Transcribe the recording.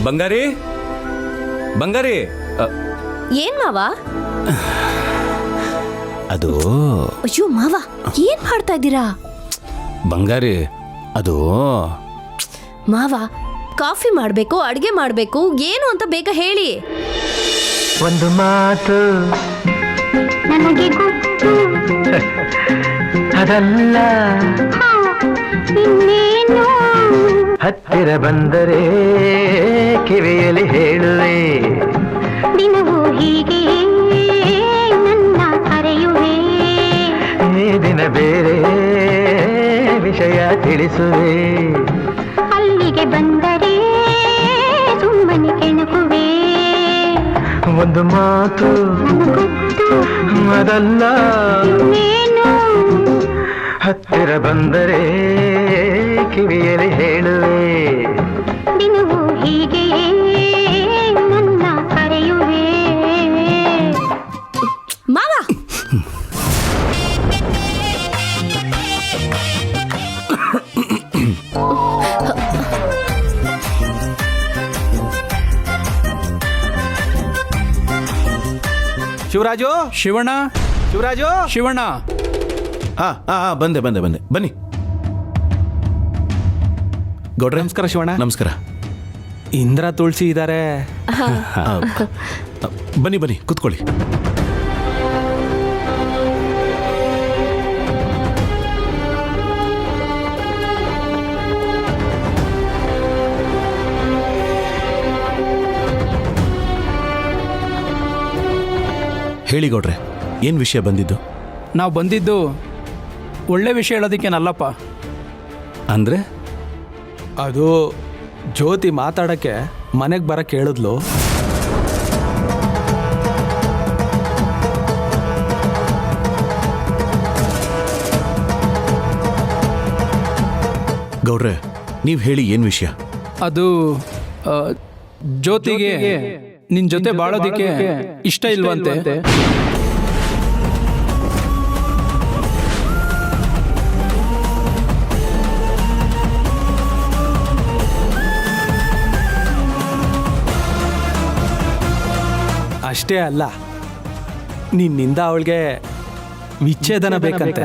ಬಂಗಾರಿ ಬಂಗಾರಿ ಏನ್ ಮಾವ? ಅದು ಅಯ್ಯೋ ಮಾವ, ಏನ್ ಮಾಡ್ತಾ ಇದ್ದೀರಾ? ಬಂಗಾರಿ ಅದು ಮಾವ, ಕಾಫಿ ಮಾಡ್ಬೇಕು, ಅಡ್ಗೆ ಮಾಡ್ಬೇಕು, ಏನು ಅಂತ ಬೇಗ ಹೇಳಿ. ಒಂದು ಮಾತು ನನಗೆ ಗೊತ್ತು, ಅದಲ್ಲ ಇನ್ನೇನು. ಹತ್ತಿರ ಬಂದರೆ ಕಿವಿಯಲ್ಲಿ ಹೇಳುವೆ, ದಿನವೂ ಹೀಗೆ ನನ್ನ ಕರೆಯುವೆ. ಈ ದಿನ ಬೇರೆ ವಿಷಯ ತಿಳಿಸುವೆ, ಅಲ್ಲಿಗೆ ಬಂದರೆ ಸುಮ್ಮನೆ ಕೆಣಕುವೆ. ಒಂದು ಮಾತು ಅದಲ್ಲ ಇನ್ನೇನು. ಹತ್ತಿರ ಬಂದರೆ ಕಿವಿಯಲ್ಲಿ ಹೇಳುವೆ, ದಿನವೂ ಹೀಗೆ ನನ್ನ ಕರೆಯುವೆ. ಮಾವ, ಶಿವರಾಜು ಶಿವಣ್ಣ, ಶಿವರಾಜು ಶಿವಣ್ಣ. ಬಂದೆ ಬಂದೆ ಬಂದೆ ಬನ್ನಿ. ಗೌಡ್ರೆ ನಮಸ್ಕಾರ ಶಿವಣ್ಣ. ನಮಸ್ಕಾರ. ಇಂದ್ರ ತುಳಸಿ ಇದ್ದಾರೆ. ಬನ್ನಿ ಬನ್ನಿ ಕೂತ್ಕೊಳ್ಳಿ. ಹೇಳಿ ಗೌಡ್ರೆ, ಏನು ವಿಷಯ ಬಂದಿದ್ದು? ನಾವು ಬಂದಿದ್ದು ಒಳ್ಳೆ ವಿಷಯ ಹೇಳೋದಕ್ಕೇನಲ್ಲಪ್ಪ. ಅಂದರೆ ಅದು ಜ್ಯೋತಿ ಮಾತಾಡೋಕ್ಕೆ ಮನೆಗೆ ಬರೋಕ್ಕೆ ಹೇಳಿದ್ಲು. ಗೌಡ್ರೆ, ನೀವು ಹೇಳಿ ಏನು ವಿಷಯ? ಅದು ಜ್ಯೋತಿಗೆ ನಿನ್ನ ಜೊತೆ ಬಾಳೋದಕ್ಕೆ ಇಷ್ಟ ಇಲ್ವಂತೆ. ಅಷ್ಟೇ ಅಲ್ಲ, ನಿನ್ನಿಂದ ಅವಳಿಗೆ ವಿಚ್ಛೇದನ ಬೇಕಂತೆ.